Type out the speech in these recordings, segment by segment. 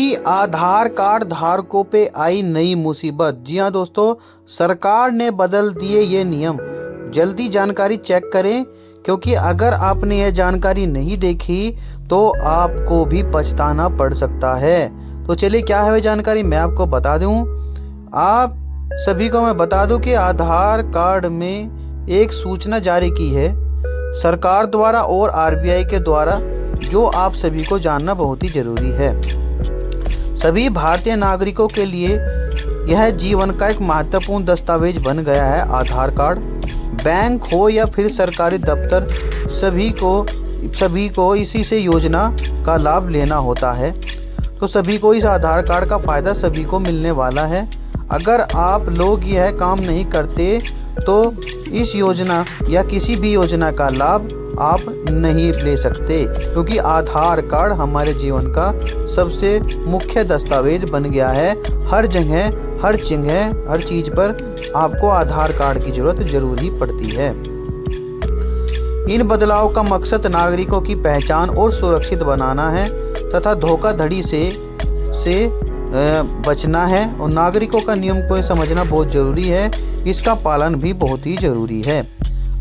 कि आधार कार्ड धारकों पे आई नई मुसीबत। जी हाँ दोस्तों, सरकार ने बदल दिए ये नियम। जल्दी जानकारी चेक करें, क्योंकि अगर आपने यह जानकारी नहीं देखी तो आपको भी पछताना पड़ सकता है। तो चलिए, क्या है वह जानकारी, मैं आपको बता दूं। आप सभी को मैं बता दूं कि आधार कार्ड में एक सूचना जारी की है सरकार द्वारा और आरबीआई के द्वारा, जो आप सभी को जानना बहुत ही जरूरी है। सभी भारतीय नागरिकों के लिए यह जीवन का एक महत्वपूर्ण दस्तावेज बन गया है आधार कार्ड। बैंक हो या फिर सरकारी दफ्तर, सभी को इसी से योजना का लाभ लेना होता है। तो सभी को इस आधार कार्ड का फायदा सभी को मिलने वाला है। अगर आप लोग यह काम नहीं करते तो इस योजना या किसी भी योजना का लाभ आप नहीं ले सकते, क्योंकि आधार कार्ड हमारे जीवन का सबसे मुख्य दस्तावेज बन गया है। हर चीज पर आपको आधार कार्ड की जरूरत जरूर ही पड़ती है। इन बदलाव का मकसद नागरिकों की पहचान और सुरक्षित बनाना है तथा धोखाधड़ी से बचना है, और नागरिकों का नियम को समझना बहुत जरूरी है। इसका पालन भी बहुत ही जरूरी है।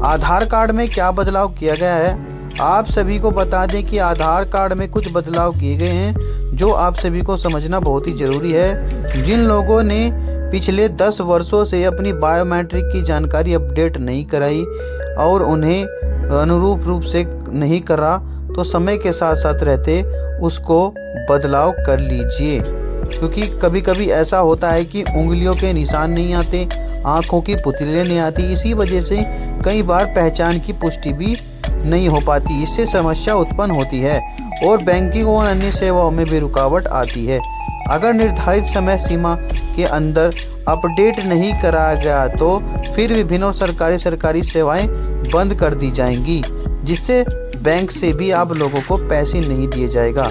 आधार कार्ड में क्या बदलाव किया गया है, आप सभी को बता दें कि आधार कार्ड में कुछ बदलाव किए गए हैं जो आप सभी को समझना बहुत ही ज़रूरी है। जिन लोगों ने पिछले 10 वर्षों से अपनी बायोमेट्रिक की जानकारी अपडेट नहीं कराई और उन्हें अनुरूप रूप से नहीं करा, तो समय के साथ साथ रहते उसको बदलाव कर लीजिए, क्योंकि कभी कभी ऐसा होता है कि उंगलियों के निशान नहीं आते, आँखों की पुतलियाँ नहीं आती। इसी वजह से कई बार पहचान की पुष्टि भी नहीं हो पाती। इससे समस्या उत्पन्न होती है और बैंकिंग और अन्य सेवाओं में भी रुकावट आती है। अगर निर्धारित समय सीमा के अंदर अपडेट नहीं कराया गया तो फिर विभिन्न और सरकारी सेवाएं बंद कर दी जाएंगी, जिससे बैंक से भी आप लोगों को पैसे नहीं दिए जाएगा,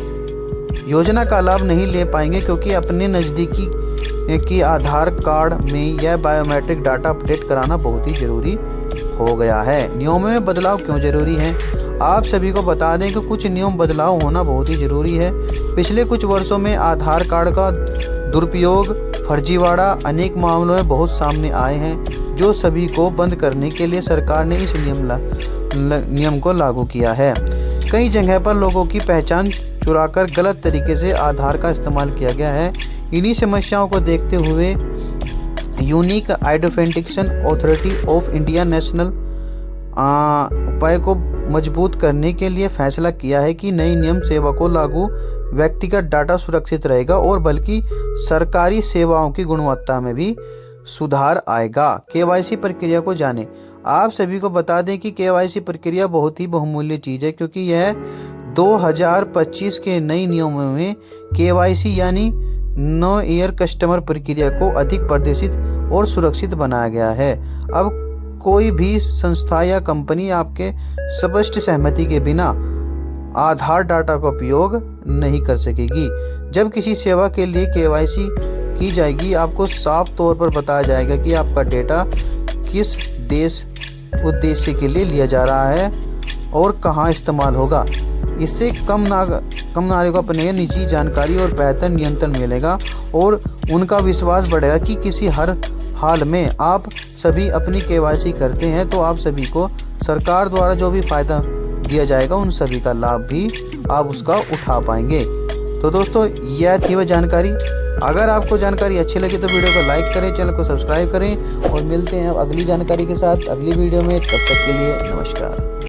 योजना का लाभ नहीं ले पाएंगे, क्योंकि अपने नज़दीकी कि आधार कार्ड में यह बायोमेट्रिक डाटा अपडेट कराना बहुत ही ज़रूरी हो गया है। नियमों में बदलाव क्यों ज़रूरी है, आप सभी को बता दें कि कुछ नियम बदलाव होना बहुत ही ज़रूरी है। पिछले कुछ वर्षों में आधार कार्ड का दुरुपयोग, फर्जीवाड़ा अनेक मामलों में बहुत सामने आए हैं, जो सभी को बंद करने के लिए सरकार ने इस नियम को लागू किया है। कई जगह पर लोगों की पहचान चुराकर गलत तरीके से आधार का इस्तेमाल किया गया है। इन्हीं समस्याओं को देखते हुए unique identification authority of India national उपाय को मजबूत करने के लिए फैसला किया है कि नई नियम सेवा को लागू व्यक्तिगत डाटा सुरक्षित रहेगा और बल्कि सरकारी सेवाओं की गुणवत्ता में भी सुधार आएगा। केवाईसी प्रक्रिया को जानें। आप सभी को बता दें कि केवाईसी प्रक्रिया बहुत ही बहुमूल्य चीज़ है, क्योंकि यह 2025 के नए नियमों में केवाईसी यानी नो ईयर कस्टमर प्रक्रिया को अधिक प्रदर्शित और सुरक्षित बनाया गया है। अब कोई भी संस्था या कंपनी आपके स्पष्ट सहमति के बिना आधार डाटा का उपयोग नहीं कर सकेगी। जब किसी सेवा के लिए केवाईसी की जाएगी, आपको साफ तौर पर बताया जाएगा कि आपका डेटा किस उद्देश्य के लिए लिया जा रहा है और कहां इस्तेमाल होगा। इससे कम नागरिकों को अपने निजी जानकारी और बेहतर नियंत्रण मिलेगा और उनका विश्वास बढ़ेगा कि किसी हर हाल में आप सभी अपनी केवाईसी करते हैं, तो आप सभी को सरकार द्वारा जो भी फायदा दिया जाएगा उन सभी का लाभ भी आप उसका उठा पाएंगे। तो दोस्तों, यह थी वह जानकारी। अगर आपको जानकारी अच्छी लगी तो वीडियो को लाइक करें, चैनल को सब्सक्राइब करें और मिलते हैं अगली जानकारी के साथ अगली वीडियो में। तब तक के लिए नमस्कार।